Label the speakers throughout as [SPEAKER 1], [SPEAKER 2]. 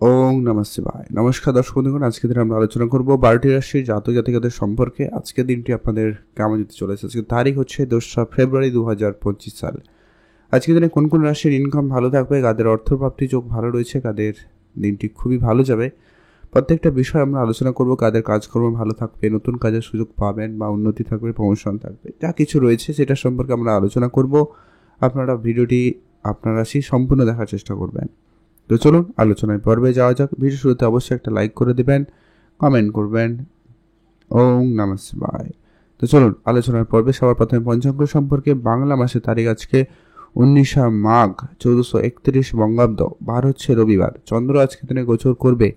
[SPEAKER 1] ওং নমঃ শিবায়। নমস্কার দর্শক বন্ধুগণ, আজকে দিনে আমরা আলোচনা করব 12টি রাশির জাতক জাতিকাদের সম্পর্কে। আজকের দিনটি আপনাদের কেমন যেতে চলেছে। আজকে তারিখ হচ্ছে 2রা ফেব্রুয়ারি 2025 সাল। আজকের দিনে কোন কোন রাশির ইনকাম ভালো থাকবে, কাদের অর্থপ্রাপ্তি যোগ ভালো রয়েছে, কাদের দিনটি খুবই ভালো যাবে, প্রত্যেকটা বিষয় আমরা আলোচনা করব। কাদের কাজকর্ম ভালো থাকবে, নতুন কাজের সুযোগ পাবেন বা উন্নতি থাকবে, প্রমোশন থাকবে, যা কিছু রয়েছে সেটা সম্পর্কে আমরা আলোচনা করব। আপনারা ভিডিওটি আপনার রাশি সম্পূর্ণ দেখার চেষ্টা করবেন। তো চলুন আলোচনায় পর্বে যাওয়া যাক। ভিডিও শুরুতে অবশ্যই একটা লাইক করে দিবেন, কমেন্ট করবেন। ওং নমঃ শিবায়। তো চলুন আলোচনার পর্বে সবার প্রথমে পঞ্চাঙ্গ সম্পর্কে। বাংলা মাসের তারিখ আজকে 19 মাঘ 1431 বঙ্গাব্দ, বার হচ্ছে রবিবার। চন্দ্র আজকে দিনে গোচর করবে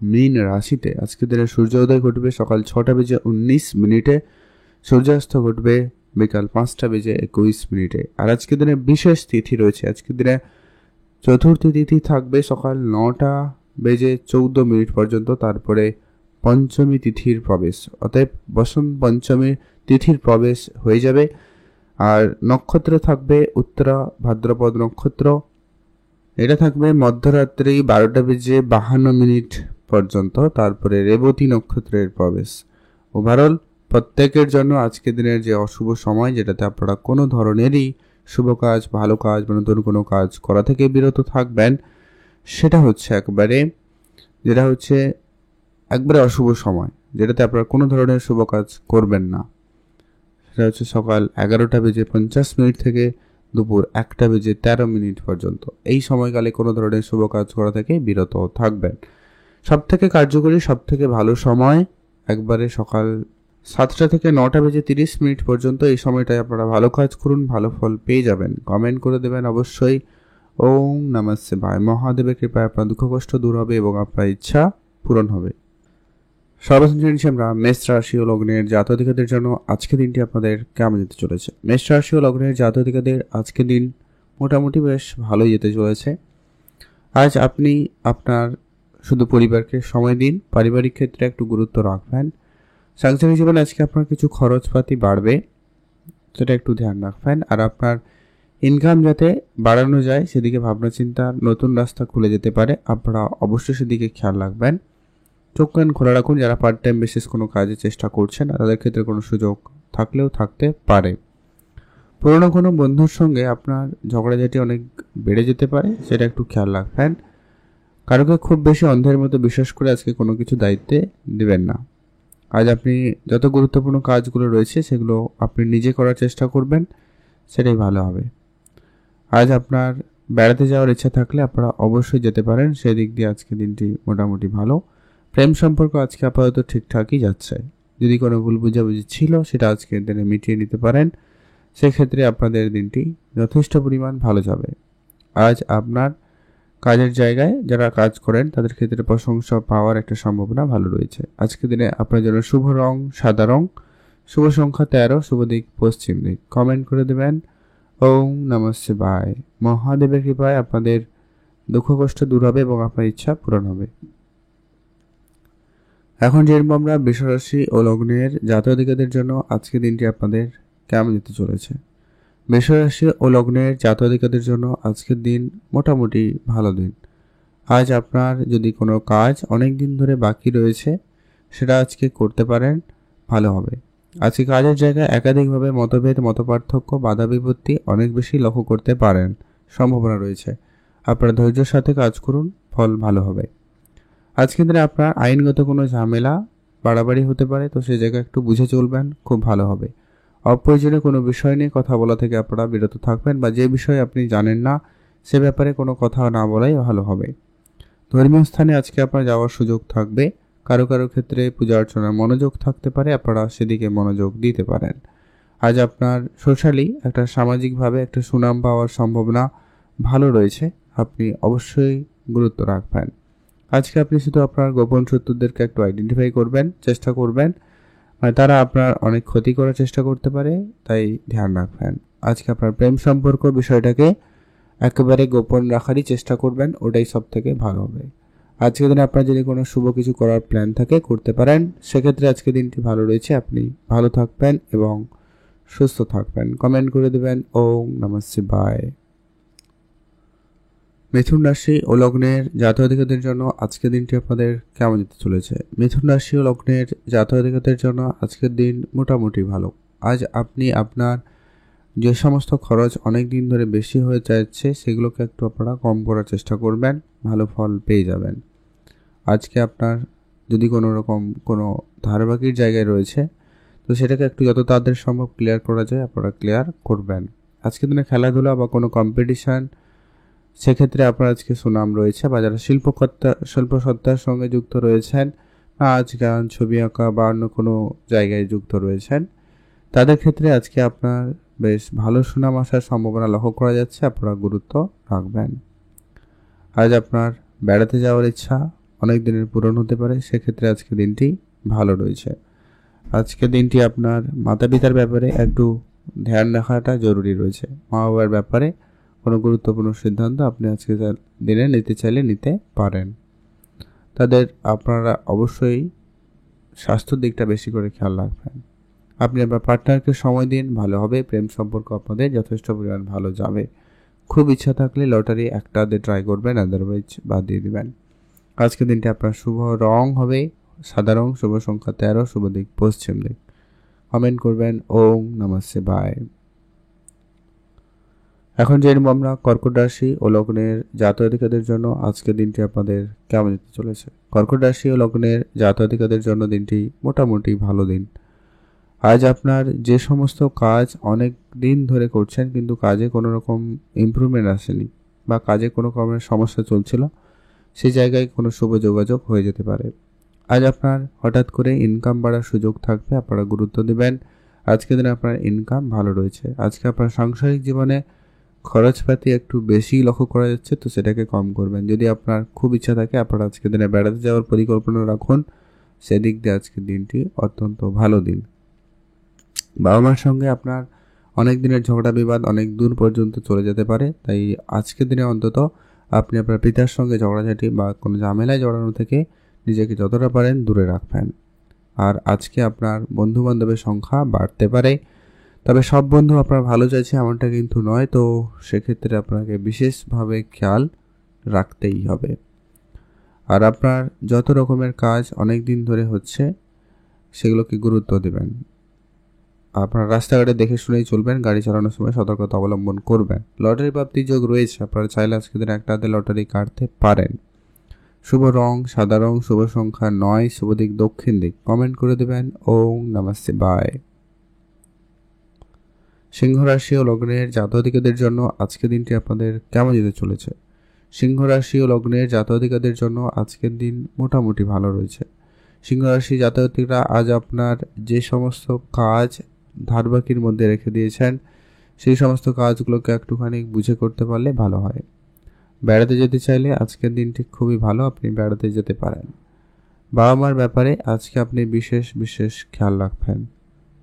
[SPEAKER 1] মীন রাশিতে। আজকে দিনে সূর্যোদয় ঘটবে সকাল 6টা বেজে 19 মিনিটে, সূর্যাস্ত ঘটবে বিকাল 5টা বেজে 21 মিনিটে। আর আজকে দিনে বিশেষ তিথি রয়েছে। আজকে দিনে চতুর্থী তিথি থাকবে সকাল 9টা বেজে 14 মিনিট পর্যন্ত, তারপরে পঞ্চমী তিথির প্রবেশ, অতএব বসন্ত পঞ্চমী তিথির প্রবেশ হয়ে যাবে। আর নক্ষত্র থাকবে উত্তরা ভাদ্রপদ নক্ষত্র, এটা থাকবে মধ্যরাত্রি 12টা বেজে 52 মিনিট পর্যন্ত, তারপরে রেবতী নক্ষত্রের প্রবেশ। ওভারঅল প্রত্যেকের জন্য আজকে দিনের যে অশুভ সময়, যেটাতে আপনারা কোনো ধরনেরই শুভ কাজ, ভালো কাজ বা নতুন কোনো কাজ করা থেকে বিরত থাকবেন, সেটা হচ্ছে একবারে অশুভ সময়, যেটাতে আপনারা কোনো ধরনের শুভ কাজ করবেন না। সেটা হচ্ছে সকাল 11টা বেজে 50 মিনিট থেকে দুপুর 1টা বেজে 13 মিনিট পর্যন্ত। এই সময়কালে কোনো ধরনের শুভ কাজ করা থেকে বিরত থাকবেন। সব থেকে কার্যকরী, সব থেকে ভালো সময় একবারে সকাল 7টা থেকে 9টা বেজে 30 মিনিট পর্যন্ত। এই সময়টায় আপনারা ভালো কাজ করুন, ভালো ফল পেয়ে যাবেন। কমেন্ট করে দেবেন অবশ্যই। ওং নমঃ শিবায়। মহাদেবের কৃপায় আপনার দুঃখ কষ্ট দূর হবে এবং আপনার ইচ্ছা পূরণ হবে। সর্বপ্রথম জেনেছি আমরা মেষ রাশি ও লগ্নের জাতক-জাতিকাদের জন্য আজকের দিনটি আপনাদের কেমন যেতে চলেছে। মেষ রাশি ও লগ্নের জাতক-জাতিকাদের আজকের দিন মোটামুটি বেশ ভালোই যেতে চলেছে। আজ আপনি আপনার শুধু পরিবারকে সময় দিন, পারিবারিক ক্ষেত্রে একটু গুরুত্ব রাখবেন। সাংসারিক জীবনে আজকে আপনার কিছু খরচপাতি বাড়বে, সেটা একটু ধ্যান রাখবেন। আর আপনার ইনকাম যাতে বাড়ানো যায় সেদিকে ভাবনা চিন্তা, নতুন রাস্তা খুলে যেতে পারে, আপনারা অবশ্যই সেদিকে খেয়াল রাখবেন। চোখ কান খোলা রাখুন। যারা পার্ট টাইম বেসিস কোনো কাজে চেষ্টা করছেন, তাদের ক্ষেত্রে কোনো সুযোগ থাকলেও থাকতে পারে। পুরনো কোনো বন্ধুর সঙ্গে আপনার ঝগড়াঝাটি অনেক বেড়ে যেতে পারে, সেটা একটু খেয়াল রাখবেন। কারোকে খুব বেশি অন্ধের মতো বিশ্বাস করে আজকে কোনো কিছু দায়িত্বে দেবেন না। আজ আপনি যত গুরুত্বপূর্ণ কাজগুলো রয়েছে সেগুলো আপনি নিজে করার চেষ্টা করবেন, সেটাই ভালো হবে। আজ আপনার বেড়াতে যাওয়ার ইচ্ছা থাকলে আপনারা অবশ্যই যেতে পারেন, সেদিক দিয়ে আজকে দিনটি মোটামুটি ভালো। প্রেম সম্পর্ক আজকে আপাতত ঠিকঠাকই যাচ্ছে। যদি কোনো ভুল বুঝাবুঝি ছিল সেটা আজকের দিনে মিটিয়ে নিতে পারেন, সেক্ষেত্রে আপনাদের দিনটি যথেষ্ট পরিমাণ ভালো যাবে। আজ আপনার কাজের জায়গায় যারা কাজ করেন তাদের ক্ষেত্রে প্রশংসা পাওয়ার একটা সম্ভাবনা ভালো রয়েছে। আজকের দিনে আপনার জন্য শুভ রং সাদা রং, শুভ সংখ্যা 13, শুভ দিক পশ্চিম দিক। কমেন্ট করে দেবেন। ওং নমঃ শিবায়। মহাদেবের কৃপায় আপনাদের দুঃখ কষ্ট দূর হবে এবং আপনার ইচ্ছা পূরণ হবে। এখন যেরকম আমরা বৃষরাশি ও লগ্নের জাতক-জাতিকাদের জন্য আজকের দিনটি আপনাদের কেমন যেতে চলেছে। বৃষরাশি ও লগ্নের জাতক-জাতিকাদের জন্য আজকের দিন মোটামুটি ভালো দিন। আজ আপনার যদি কোনো কাজ অনেক দিন ধরে বাকি রয়েছে, সেটা আজকে করতে পারেন, ভালো হবে। আজকে কাজের জায়গায় একাধিকভাবে মতভেদ, মতপার্থক্য, বাধা বিপত্তি অনেক বেশি লক্ষ্য করতে পারেন, সম্ভাবনা রয়েছে। আপনারা ধৈর্যের সাথে কাজ করুন, ফল ভালো হবে। আজকের দিনে আপনার আইনগত কোনো ঝামেলা বাড়াবাড়ি হতে পারে, তো সেই জায়গায় একটু বুঝে চলবেন, খুব ভালো হবে। অপ্রয়োজনীয় কোনো বিষয় নিয়ে কথা বলা থেকে আপনারা বিরত থাকবেন, বা যে বিষয়ে আপনি জানেন না সে ব্যাপারে কোনো কথা না বলাই ভালো হবে। ধর্মীয় স্থানে আজকে আপনার যাওয়ার সুযোগ থাকবে। কারো কারো ক্ষেত্রে পূজা অর্চনার মনোযোগ থাকতে পারে, আপনারা সেদিকে মনোযোগ দিতে পারেন। আজ আপনার সোশ্যালি একটা সামাজিকভাবে একটা সুনাম পাওয়ার সম্ভাবনা ভালো রয়েছে, আপনি অবশ্যই গুরুত্ব রাখবেন। আজকে আপনি শুধু আপনার গোপন শত্রুদেরকে একটু আইডেন্টিফাই করবেন, চেষ্টা করবেন, তারা আপনার অনেক ক্ষতি করার চেষ্টা করতে পারে, তাই ধ্যান রাখবেন। আজকে আপনার প্রেম সম্পর্ক বিষয়টাকে একেবারে গোপন রাখারই চেষ্টা করবেন, ওটাই সব থেকে ভালো হবে। আজকের দিনে আপনার যদি কোনো শুভ কিছু করার প্ল্যান থাকে করতে পারেন, সেক্ষেত্রে আজকে দিনটি ভালো রয়েছে। আপনি ভালো থাকবেন এবং সুস্থ থাকবেন। কমেন্ট করে দেবেন ওং নমঃ শিবায়। মিথুন রাশি ও লগ্নের জাতক-জাতিকাদের জন্য আজকের দিনটি আপনাদের কেমন যেতে চলেছে? মিথুন রাশি ও লগ্নের জাতক-জাতিকাদের জন্য আজকের দিন মোটামুটি ভালো। আজ আপনি আপনার যে সমস্ত খরচ অনেক দিন ধরে বেশি হয়ে যাচ্ছে সেগুলোকে একটু আপনারা কম করার চেষ্টা করবেন, ভালো ফল পেয়ে যাবেন। আজকে আপনার যদি কোনো রকম কোনো ধারাবাকির জায়গায় রয়েছে তো সেটাকে একটু যত তাড়াতাড়ি সম্ভব ক্লিয়ার করা যায় আপনারা ক্লিয়ার করবেন। আজকের দিনে খেলাধুলা বা কোনো কম্পিটিশান, সেক্ষেত্রে আপনার আজকে সুনাম রয়েছে। বা যারা শিল্পসত্তার সঙ্গে যুক্ত রয়েছেন, নাচ গান ছবি আঁকা বা অন্য কোনো জায়গায় যুক্ত রয়েছেন, তাদের ক্ষেত্রে আজকে আপনার বেশ ভালো সুনাম আসার সম্ভাবনা লক্ষ্য করা যাচ্ছে। আপনারা গুরুত্ব রাখবেন। আজ আপনার বেড়াতে যাওয়ার ইচ্ছা অনেক দিনের পূরণ হতে পারে, সেক্ষেত্রে আজকে দিনটি ভালো রয়েছে। আজকের দিনটি আপনার মাতা পিতার ব্যাপারে একটু ধ্যান রাখাটা জরুরি রয়েছে। মা বাবার ব্যাপারে কোনো গুরুত্বপূর্ণ সিদ্ধান্ত আপনি আজকে দিনে নিতে চাইলে নিতে পারেন। তাদের আপনারা অবশ্যই স্বাস্থ্যের দিকটা বেশি করে খেয়াল রাখবেন। আপনি আপনার পার্টনারকে সময় দিন, ভালো হবে। প্রেম সম্পর্ক আপনাদের যথেষ্ট পরিমাণ ভালো যাবে। খুব ইচ্ছা থাকলে লটারি একটা ট্রাই করবেন, আদারওয়াইজ বাদ দিয়ে দিবেন। আজকের দিনটি আপনার শুভ রং হবে সাদা রং, শুভ সংখ্যা 13, শুভ দিক পশ্চিম দিক। কমেন্ট করবেন ওম নমঃ শিবায়। এখন জেনব আমরা কর্কট রাশি ও লগ্নের জাতক-জাতিকাদের জন্য আজকের দিনটি আপনাদের কেমন যেতে চলেছে। কর্কট রাশি ও লগ্নের জাতক-জাতিকাদের জন্য দিনটি মোটামুটি ভালো দিন। আজ আপনার যে সমস্ত কাজ অনেক দিন ধরে করছেন কিন্তু কাজে কোনো রকম ইমপ্রুভমেন্ট আসেনি বা কাজে কোনো রকমের সমস্যা চলছিল, সেই জায়গায় কোনো শুভ যোগাযোগ হয়ে যেতে পারে। আজ আপনার হঠাৎ করে ইনকাম বাড়ার সুযোগ থাকবে, আপনারা গুরুত্ব দেবেন। আজকের দিনে আপনার ইনকাম ভালো রয়েছে। আজকে আপনার সাংসারিক জীবনে খরচপাতি একটু বেশি লক্ষ্য করা যাচ্ছে, তো সেটাকে কম করবেন। যদি আপনার খুব ইচ্ছা থাকে আপনারা আজকের দিনে বেড়াতে যাওয়ার পরিকল্পনা রাখুন, সেদিক দিয়ে আজকের দিনটি অত্যন্ত ভালো দিন। বাবা মার সঙ্গে আপনার অনেক দিনের ঝগড়া বিবাদ অনেক দূর পর্যন্ত চলে যেতে পারে, তাই আজকের দিনে অন্তত আপনি আপনার পিতার সঙ্গে ঝগড়াঝাটি বা কোনো ঝামেলায় জড়ানো থেকে নিজেকে যতটা পারেন দূরে রাখবেন। আর আজকে আপনার বন্ধু বান্ধবের সংখ্যা বাড়তে পারে, তবে সব বন্ধু আপনার ভালো চাইছে এমনটা কিন্তু নয়, তো সেক্ষেত্রে আপনাকে বিশেষভাবে খেয়াল রাখতেই হবে। আর আপনার যত রকমের কাজ অনেক দিন ধরে হচ্ছে সেগুলোকে গুরুত্ব দেবেন। আপনার রাস্তাঘাটে দেখে শুনেই চলবেন, গাড়ি চালানোর সময় সতর্কতা অবলম্বন করবেন। লটারি প্রাপ্তির যোগ রয়েছে, আপনারা চাইলে আজকে দিন একটা হাতে লটারি কাটতে পারেন। শুভ রং সাদা রং, শুভ সংখ্যা 9, শুভ দিক দক্ষিণ দিক। কমেন্ট করে দেবেন ওম নমঃ শিবায়। সিংহ রাশি ও লগ্নের জাতক-জাতিকাদের জন্য আজকের দিনটি আপনাদের কেমন যেতে চলেছে। সিংহ রাশি ও লগ্নের জাতক-জাতিকাদের জন্য আজকের দিন মোটামুটি ভালো রয়েছে। সিংহ রাশি জাতক-জাতিকরা আজ আপনার যে সমস্ত কাজ ধারবাকির মধ্যে রেখে দিয়েছেন সেই সমস্ত কাজগুলোকে একটুখানি বুঝে করতে পারলে ভালো হয়। বেড়াতে যেতে চাইলে আজকের দিনটি খুবই ভালো, আপনি বেড়াতে যেতে পারেন। বাবা মার ব্যাপারে আজকে আপনি বিশেষ খেয়াল রাখবেন।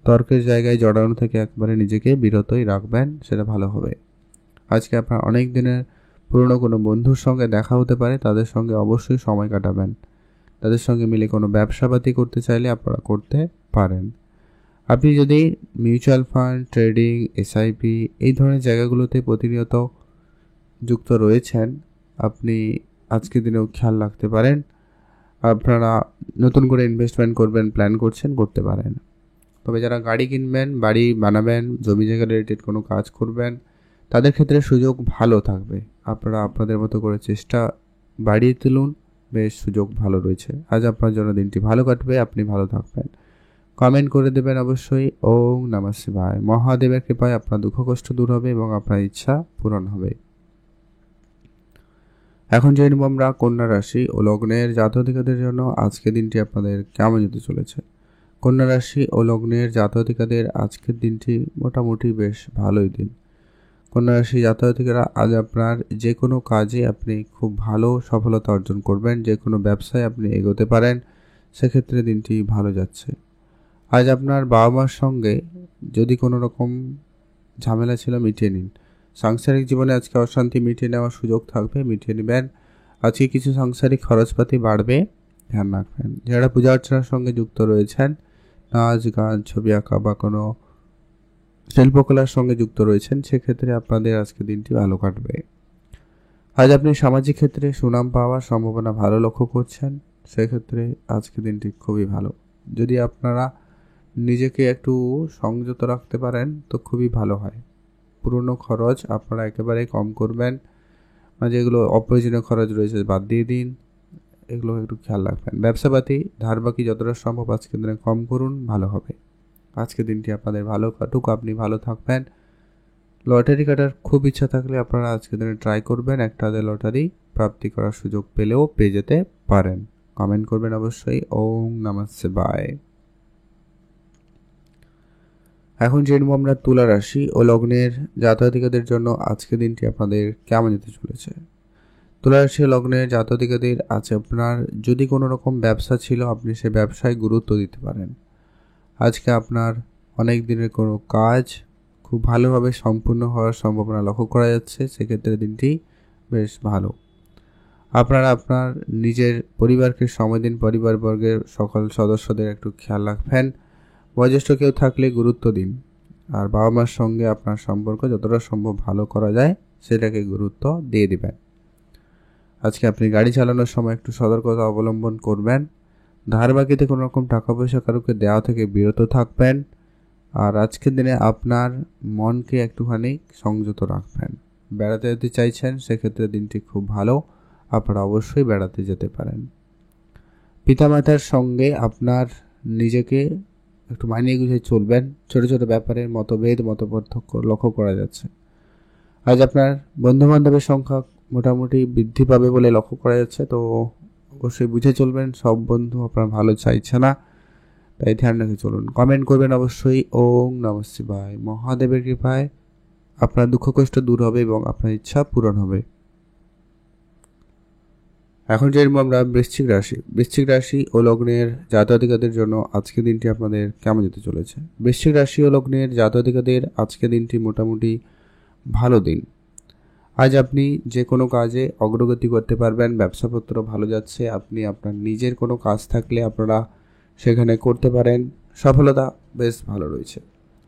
[SPEAKER 1] তর্কের জায়গায় জড়ানো থেকে একবারে নিজেকে বিরতই রাখবেন, সেটা ভালো হবে। আজকে আপনার অনেক দিনের পুরনো কোনো বন্ধুর সঙ্গে দেখা হতে পারে, তাদের সঙ্গে অবশ্যই সময় কাটাবেন। তাদের সঙ্গে মিলে কোনো ব্যবসাপাতি করতে চাইলে আপনারা করতে পারেন। আপনি যদি মিউচুয়াল ফান্ড, ট্রেডিং, এসআইপি এই ধরনের জায়গাগুলোতে প্রতিনিয়ত যুক্ত রয়েছেন, আপনি আজকের দিনেও খেয়াল রাখতে পারেন। আপনারা নতুন করে ইনভেস্টমেন্ট করবেন প্ল্যান করছেন, করতে পারেন। তবে যারা গাড়ি কিনবেন, বাড়ি বানাবেন, জমি জায়গা রিলেটেড কোনো কাজ করবেন, তাদের ক্ষেত্রে সুযোগ ভালো থাকবে। আপনারা আপনাদের মতো করে চেষ্টা বাড়িয়ে তুলুন, বেশ সুযোগ ভালো রয়েছে। আজ আপনার জন্য দিনটি ভালো কাটবে, আপনি ভালো থাকবেন। কমেন্ট করে দেবেন অবশ্যই ওম নমঃ শিবায়। মহাদেবের কৃপায় আপনার দুঃখ কষ্ট দূর হবে এবং আপনার ইচ্ছা পূরণ হবে। এখন জেনে নেব আমরা কন্যা রাশি ও লগ্নের জাতক-জাতিকাদের জন্য আজকের দিনটি আপনাদের কেমন যেতে চলেছে। কন্যা রাশি ও লগ্নের জাতক-জাতিকাদের আজকের দিনটি মোটামুটি বেশ ভালোই দিন। কন্যা রাশি জাতক-জাতিকারা আজ আপনার যে কোনো কাজে আপনি খুব ভালো সফলতা অর্জন করবেন, যে কোনো ব্যবসায় আপনি এগোতে পারেন, সেক্ষেত্রে দিনটি ভালো যাচ্ছে। আজ আপনার বাবা মার সঙ্গে যদি কোনো রকম ঝামেলা ছিল মিটিয়ে নিন। সাংসারিক জীবনে আজকে অশান্তি মিটিয়ে নেওয়ার সুযোগ থাকবে, মিটিয়ে নেবেন। আজকে কিছু সাংসারিক খরচপাতি বাড়বে, ধ্যান রাখবেন। যারা পূজা অর্চনার সঙ্গে যুক্ত রয়েছেন, নাচ গান ছবি আঁকা বা কোনো শিল্পকলার সঙ্গে যুক্ত রয়েছেন, সেক্ষেত্রে আপনাদের আজকে দিনটি ভালো কাটবে। আজ আপনি সামাজিক ক্ষেত্রে সুনাম পাওয়ার সম্ভাবনা ভালো লক্ষ্য করছেন, সেক্ষেত্রে আজকে দিনটি খুবই ভালো। যদি আপনারা নিজেকে একটু সংযত রাখতে পারেন তো খুবই ভালো হয়। পুরনো খরচ আপনারা একেবারেই কম করবেন, যেগুলো অপ্রয়োজনীয় খরচ রয়েছে বাদ দিয়ে দিন, এগুলো একটু খেয়াল রাখবেন। ব্যবসাপাতি ধার বাকি যতটা সম্ভব আজকের দিনে কম করুন, ভালো হবে। আজকের দিনটি আপনাদের ভালো কাটুক, আপনি ভালো থাকবেন। লটারি কাটার খুব ইচ্ছা থাকলে আপনারা আজকের দিনে ট্রাই করবেন, একটা লটারি প্রাপ্তি করার সুযোগ পেলেও পেয়ে যেতে পারেন। কমেন্ট করবেন অবশ্যই। ওম নমঃ শিবায়। এখন জেনব আমরা তুলা রাশি ও লগ্নের জাতজাতিকাদের জন্য আজকের দিনটি আপনাদের কেমন যেতে চলেছে। তুলা রাশি ও লগ্নের জাতজাতিকাদের আছে আপনার যদি কোনো রকম ব্যবসা ছিল আপনি সে ব্যবসায় গুরুত্ব দিতে পারেন। আজকে আপনার অনেক দিনের কোনো কাজ খুব ভালোভাবে সম্পূর্ণ হওয়ার সম্ভাবনা লক্ষ্য করা যাচ্ছে, সেক্ষেত্রে দিনটি বেশ ভালো। আপনারা আপনার নিজের পরিবারকে সময় দিন, পরিবারবর্গের সকল সদস্যদের একটু খেয়াল রাখবেন। বয়োজ্যেষ্ঠ কেউ থাকলে গুরুত্ব দিন, আর বাবা মার সঙ্গে আপনার সম্পর্ক যতটা সম্ভব ভালো করা যায় সেটাকে গুরুত্ব দিয়ে দিবেন। আজকে আপনি গাড়ি চালানোর সময় একটু সতর্কতা অবলম্বন করবেন। ধার বাকিতে কোনো রকম টাকা পয়সা কারোকে দেওয়া থেকে বিরত থাকবেন। আর আজকের দিনে আপনার মনকে একটুখানি সংযত রাখবেন। বেড়াতে যেতে চাইছেন সেক্ষেত্রে দিনটি খুব ভালো, আপনারা অবশ্যই বেড়াতে যেতে পারেন। পিতামাতার সঙ্গে আপনার নিজেকে একটু মানিয়ে গুছিয়ে চলবেন। ছোট ছোট ব্যাপারের মতভেদ মতপার্থক্য লক্ষ্য করা যাচ্ছে। আজ আপনার বন্ধুবান্ধবের সংখ্যা মোটামুটি বৃদ্ধি পাবে বলে লক্ষ্য করা যাচ্ছে, তো অবশ্যই বুঝে চলবেন, সব বন্ধু আপনার ভালো চাইছে না, তাই ধ্যান রেখে চলুন। কমেন্ট করবেন অবশ্যই। ওম নমঃ শিবায়। মহাদেবের কৃপায় আপনার দুঃখ কষ্ট দূর হবে এবং আপনার ইচ্ছা পূরণ হবে। এখন যে আমরা বৃশ্চিক রাশি ও লগ্নের জাতজাতিকাদের জন্য আজকের দিনটি আপনাদের কেমন যেতে চলেছে। বৃশ্চিক রাশি ও লগ্নের জাতজাতিকাদের আজকের দিনটি মোটামুটি ভালো দিন। আজ আপনি যে কোনো কাজে অগ্রগতি করতে পারবেন, ব্যবসাপত্র ভালো যাচ্ছে। আপনি আপনার নিজের কোনো কাজ থাকলে আপনারা সেখানে করতে পারেন, সফলতা বেশ ভালো রয়েছে।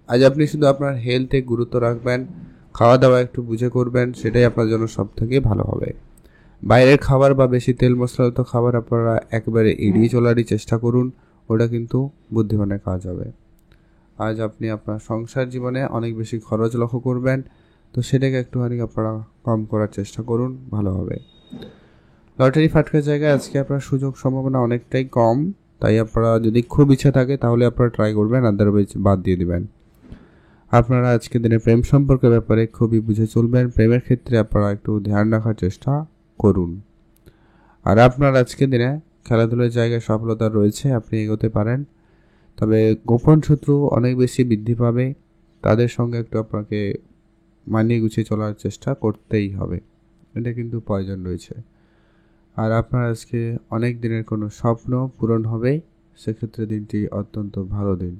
[SPEAKER 1] আজ আপনি শুধু আপনার হেলথে গুরুত্ব রাখবেন, খাওয়া দাওয়া একটু বুঝে করবেন, সেটাই আপনার জন্য সব থেকে ভালো হবে। বাইরের খাবার বা বেশি তেল মশলাযুক্ত খাবার আপনারা একেবারে এড়িয়ে চলারই চেষ্টা করুন, ওটা কিন্তু বুদ্ধিমানের কাজ হবে। আজ আপনি আপনার সংসার জীবনে অনেক বেশি খরচ লক্ষ্য করবেন, তো সেটাকে একটুখানি আপনারা কম করার চেষ্টা করুন, ভালো হবে। লটারি ফাটকার জায়গায় আজকে আপনার সুযোগ সম্ভাবনা অনেকটাই কম, তাই আপনারা যদি খুব ইচ্ছা থাকে তাহলে আপনারা ট্রাই করবেন, আদারওয়াইজ বাদ দিয়ে দিবেন। আপনারা আজকে দিনে প্রেম সম্পর্কের ব্যাপারে খুবই বুঝে চলবেন। প্রেমের ক্ষেত্রে আপনারা একটু ধ্যান রাখার চেষ্টা করুন। আর আপনার আজকে দিনে খেলাধুলার জায়গায় সফলতা রয়েছে, আপনি এগোতে পারেন। তবে গোপন শত্রু অনেক বেশি বৃদ্ধি পাবে, তাদের সঙ্গে একটু আপনাকে মানিয়ে গুছিয়ে চলার চেষ্টা করতেই হবে, এটা কিন্তু প্রয়োজন রয়েছে। আর আপনার আজকে অনেক দিনের কোনো স্বপ্ন পূরণ হবে, সেক্ষেত্রে দিনটি অত্যন্ত ভালো দিন।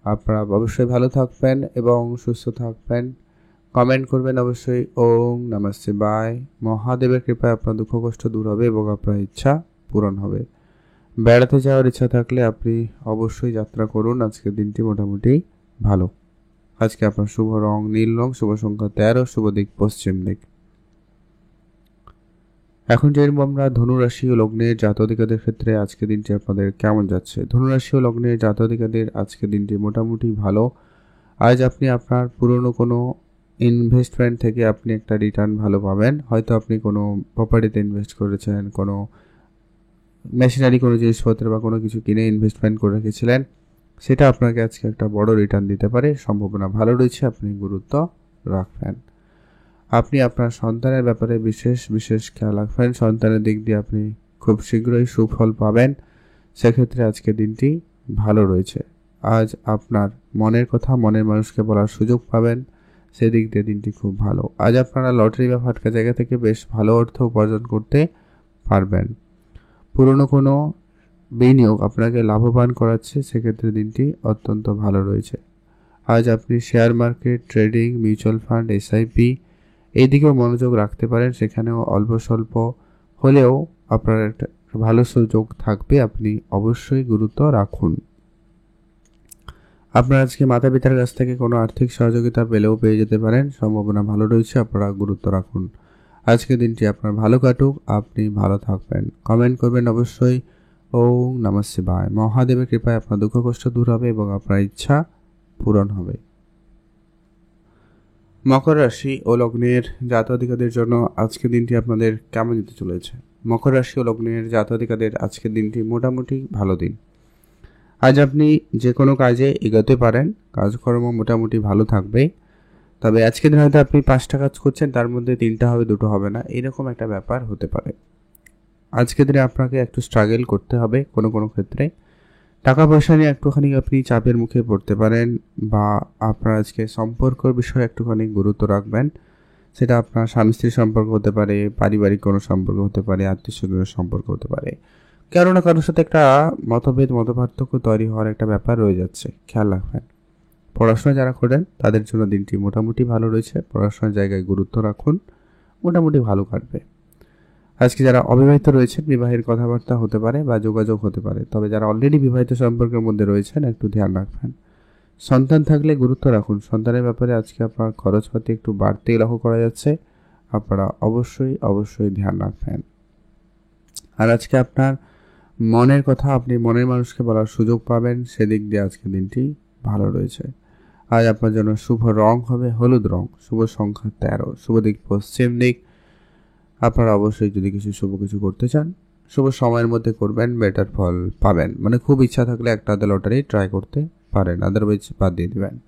[SPEAKER 1] আপনারা অবশ্যই ভালো থাকবেন এবং সুস্থ থাকবেন। কমেন্ট করবেন অবশ্যই। ওম নমঃ শিবায়। মহাদেবের কৃপায় আপনার দুঃখ কষ্ট দূর হবে এবং আপনার ইচ্ছা পূরণ হবে। বেড়াতে যাওয়ার ইচ্ছা থাকলে আপনি অবশ্যই যাত্রা করুন, আজকের দিনটি মোটামুটি ভালো। আজকে আপনার শুভ রং নীল রং, শুভ সংখ্যা 13, শুভ দিক পশ্চিম দিক। এখন যে আমরা ধনুরাশি ও লগ্নের জাতজাতিকাদের ক্ষেত্রে আজকের দিনটি আপনাদের কেমন যাচ্ছে। ধনুরাশি ও লগ্নের জাতজাতিকাদের আজকের দিনটি মোটামুটি ভালো। আজ আপনি আপনার পুরনো কোনো ইনভেস্টমেন্ট থেকে আপনি একটা রিটার্ন ভালো পাবেন। হয়তো আপনি কোনো প্রপার্টিতে ইনভেস্ট করেছেন, কোনো মেশিনারি কোনো জিনিসপত্র বা কোনো কিছু কিনে ইনভেস্টমেন্ট করে রেখেছিলেন, সেটা আপনাকে আজকে একটা বড় রিটার্ন দিতে পারে, সম্ভাবনা ভালো রয়েছে, আপনি গুরুত্ব রাখবেন। আপনি আপনার সন্তানের ব্যাপারে বিশেষ খেয়াল রাখবেন। সন্তানের দিক দিয়ে আপনি খুব শীঘ্রই সুফল পাবেন, সেক্ষেত্রে আজকে দিনটি ভালো রয়েছে। আজ আপনার মনের কথা মনের মানুষকে বলার সুযোগ পাবেন, সেদিক দিয়ে দিনটি খুব ভালো। আজ আপনারা লটারি বা ফাটকা জায়গা থেকে বেশ ভালো অর্থ উপার্জন করতে পারবেন। পুরনো কোনো বিনিয়োগ আপনাকে লাভবান করাচ্ছে, সেক্ষেত্রে দিনটি অত্যন্ত ভালো রয়েছে। আজ আপনি share market, trading, mutual fund, SIP এই দিকেও মনোযোগ রাখতে পারেন, সেখানেও অল্প স্বল্প হলেও আপনার একটা ভালো সুযোগ থাকবে, আপনি অবশ্যই গুরুত্ব রাখুন। আপনার আজকে মাতা পিতার কাছ থেকে কোনো আর্থিক সহযোগিতা পেলেও পেয়ে যেতে পারেন, সম্ভাবনা ভালো রয়েছে, আপনারা গুরুত্ব রাখুন। আজকের দিনটি আপনার ভালো কাটুক, আপনি ভালো থাকবেন। কমেন্ট করবেন অবশ্যই। ওম নমঃ শিবায়। মহাদেবের কৃপায় আপনার দুঃখ কষ্ট দূর হবে এবং আপনার ইচ্ছা পূরণ হবে। মকর রাশি ও লগ্নের জাতক-জাতিকাদের জন্য আজকের দিনটি আপনাদের কেমন যেতে চলেছে? মকর রাশি ও লগ্নের জাতক-জাতিকাদের আজকের দিনটি মোটামুটি ভালো দিন। আজ আপনি যে কোনো কাজে এগোতে পারেন, কাজকর্ম মোটামুটি ভালো থাকবে। তবে আজকের দিন হয়তো আপনি 5টা কাজ করছেন, তার মধ্যে 3টা হবে, 2টো হবে না, এরকম একটা ব্যাপার হতে পারে। আজকের দিনে আপনাকে একটু স্ট্রাগল করতে হবে কোনো কোনো ক্ষেত্রে। টাকা পয়সা নিয়ে একটুখানি আপনি চাপের মুখে পড়তে পারেন, বা আপনার আজকে সম্পর্কের বিষয়ে একটুখানি গুরুত্ব রাখবেন। সেটা আপনার স্বামী স্ত্রীর সম্পর্ক হতে পারে, পারিবারিক কোনো সম্পর্ক হতে পারে, আত্মীয় স্বজনের সম্পর্ক হতে পারে। কারো না কারোর সাথে একটা মতপার্থক্য তৈরি হওয়ার একটা ব্যাপার রয়ে যাচ্ছে, খেয়াল রাখবেন। পড়াশোনা যারা করেন তাদের জন্য দিনটি মোটামুটি ভালো রয়েছে। পড়াশোনার জায়গায় গুরুত্ব রাখুন, মোটামুটি ভালো কাটবে। আজকে যারা অবিবাহিত রয়েছেন, বিবাহের কথাবার্তা হতে পারে বা যোগাযোগ হতে পারে। তবে যারা অলরেডি বিবাহিত সম্পর্কের মধ্যে রয়েছেন একটু ধ্যান রাখবেন। সন্তান থাকলে গুরুত্ব রাখুন। সন্তানের ব্যাপারে আজকে আপনার খরচপাতি একটু বাড়তেই লক্ষ্য করা যাচ্ছে, আপনারা অবশ্যই ধ্যান রাখবেন। আর আজকে আপনার মনের কথা আপনি মনের মানুষকে বলার সুযোগ পাবেন, সেদিক দিয়ে আজকে দিনটি ভালো রয়েছে। আজ আপনার জন্য শুভ রং হবে হলুদ রং, শুভ সংখ্যা 13, শুভ দিক পশ্চিম দিক। আপনারা অবশ্যই যদি শুভ কিছু করতে চান, শুভ সময়ের মধ্যে করবেন, বেটার ফল পাবেন। মানে খুব ইচ্ছা থাকলে একটা লটারি ট্রাই করতে পারেন, আদারওয়াইজ বাদ দিয়ে দেবেন।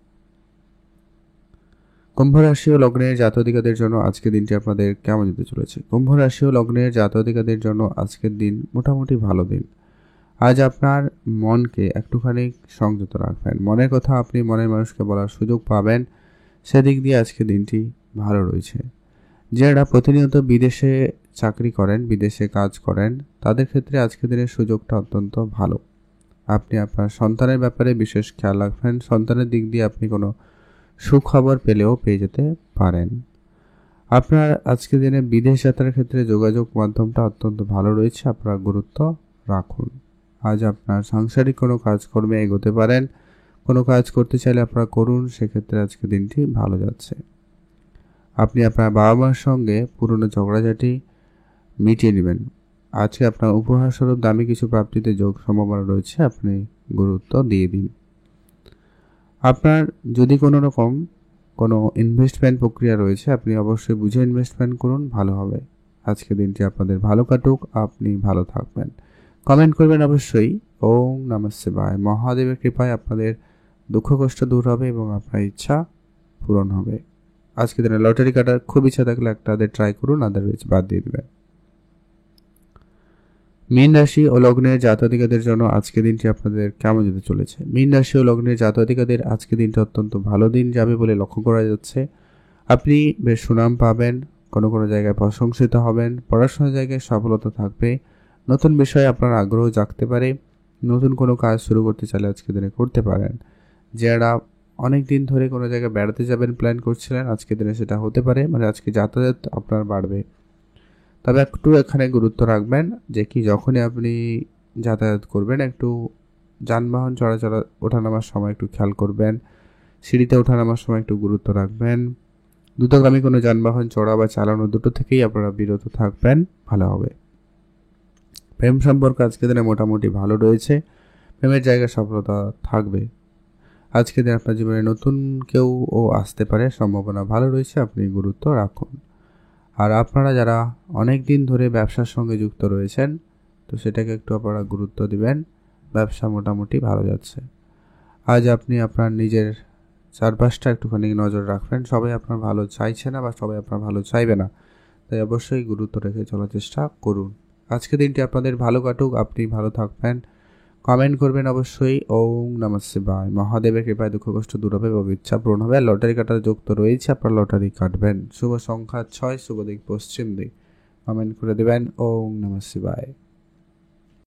[SPEAKER 1] কুম্ভ রাশি ও লগ্নের জাতক-জাতিকাদের জন্য আজকের দিনটি আপনাদের কেমন যেতে চলেছে? কুম্ভ রাশি ও লগ্নের জাতক-জাতিকাদের জন্য আজকের দিন মোটামুটি ভালো দিন। আজ আপনার মনকে একটুখানি সংযত রাখবেন। মনের কথা আপনি মনের মানুষকে বলার সুযোগ পাবেন, সেদিক দিয়ে আজকের দিনটি ভালো রয়েছে। যারা প্রতিনিয়ত বিদেশে চাকরি করেন, বিদেশে কাজ করেন, তাদের ক্ষেত্রে আজকের দিনের সুযোগটা অত্যন্ত ভালো। আপনি আপনার সন্তানের ব্যাপারে বিশেষ খেয়াল রাখবেন। সন্তানের দিক দিয়ে আপনি কোনো সুখবর পেয়ে যেতে পারেন। আপনার আজকের দিনে বিদেশ যাত্রার ক্ষেত্রে যোগাযোগ মাধ্যমটা অত্যন্ত ভালো রয়েছে, আপনারা গুরুত্ব রাখুন। আজ আপনার সাংসারিক কোনো কাজকর্মে এগোতে পারেন। কোনো কাজ করতে চাইলে আপনারা করুন, সেক্ষেত্রে আজকের দিনটি ভালো যাচ্ছে। আপনি আপনার বাবা মার সঙ্গে পুরনো ঝগড়াঝাটি মিটিয়ে নেবেন। আজকে আপনার উপহার স্বরূপ দামি কিছু প্রাপ্তিতে সম্ভাবনা রয়েছে, আপনি গুরুত্ব দিয়ে দিন। আপনার যদি কোনো রকম কোনো ইনভেস্টমেন্ট প্রক্রিয়া রয়েছে, আপনি অবশ্যই বুঝে ইনভেস্টমেন্ট করুন, ভালো হবে। আজকে দিনটি আপনাদের ভালো কাটুক, আপনি ভালো থাকবেন। কমেন্ট করবেন অবশ্যই। ওম নমঃ শিবায়। মহাদেবের কৃপায় আপনাদের দুঃখ কষ্ট দূর হবে এবং আপনার ইচ্ছা পূরণ হবে। আজকে দিনে লটারি কাটার খুব ইচ্ছা থাকলে একটা ট্রাই করুন, আদারওয়াইজ বাদ দিয়ে দেবেন। মীন রাশি ও লগ্নের জাতক-জাতিকাদের জন্য আজকে দিনটি আপনাদের কেমন যেতে চলেছে? মীন রাশি ও লগ্নের জাতক-জাতিকাদের আজকে দিনটি অত্যন্ত ভালো দিন যাবে বলে লক্ষ্য করা যাচ্ছে। আপনি বেশ সুনাম পাবেন, কোনো কোনো জায়গায় প্রশংসিত হবেন, পড়াশোনার জায়গায় সফলতা থাকবে, নতুন বিষয়ে আপনার আগ্রহ জাগতে পারে, নতুন কোনো কাজ শুরু করতে চাইলে আজকে দিনে করতে পারেন। যারা অনেক দিন ধরে কোনো জায়গায় বেড়াতে যাবেন প্ল্যান করছিলেন, আজকে দিনে সেটা হতে পারে। মানে আজকে যাতায়াত আপনার বাড়বে। তবে একটু এখানে গুরুত্ব রাখবেন যে যখনই আপনি যাতায়াত করবেন, একটু যানবাহন চলাচল ওঠানামার সময় একটু খেয়াল করবেন। সিঁড়িতে ওঠানামার সময় একটু গুরুত্ব রাখবেন। দ্রুতগামী কোনো যানবাহন চড়া বা চালানো দুটো থেকেই আপনারা বিরত থাকবেন, ভালো হবে। প্রেম সম্পর্ক আজকে দিনে মোটামুটি ভালো রয়েছে, প্রেমের জায়গায় সফলতা থাকবে। আজকে দিন আপনার জীবনে নতুন কেউ আসতে পারে, সম্ভাবনা ভালো রয়েছে, আপনি গুরুত্ব রাখুন। আর আপনারা যারা অনেক দিন ধরে ব্যবসার সঙ্গে যুক্ত রয়েছেন, তো সেটাকে একটু আপনারা গুরুত্ব দিবেন। ব্যবসা মোটামুটি ভালো যাচ্ছে। আজ আপনি আপনার নিজের চারপাশটা একটুখানি নজর রাখবেন। সবাই আপনার ভালো চাইছে না বা সবাই আপনার ভালো চাইবে না, তাই অবশ্যই গুরুত্ব রেখে চলার চেষ্টা করুন। আজকে দিনটি আপনাদের ভালো কাটুক, আপনি ভালো থাকবেন। কমেন্ট করবেন অবশ্যই। ওম নমঃ শিবায়। মহাদেবের কৃপায় দুঃখ কষ্ট দূর হবে এবং ইচ্ছা পূরণ হবে। আর লটারি কাটার যোগ তো রয়েছে, আপনার লটারি কাটবেন। শুভ সংখ্যা 6, শুভ দিক পশ্চিম দিক। কমেন্ট করে দেবেন। ওম নমঃ শিবায়।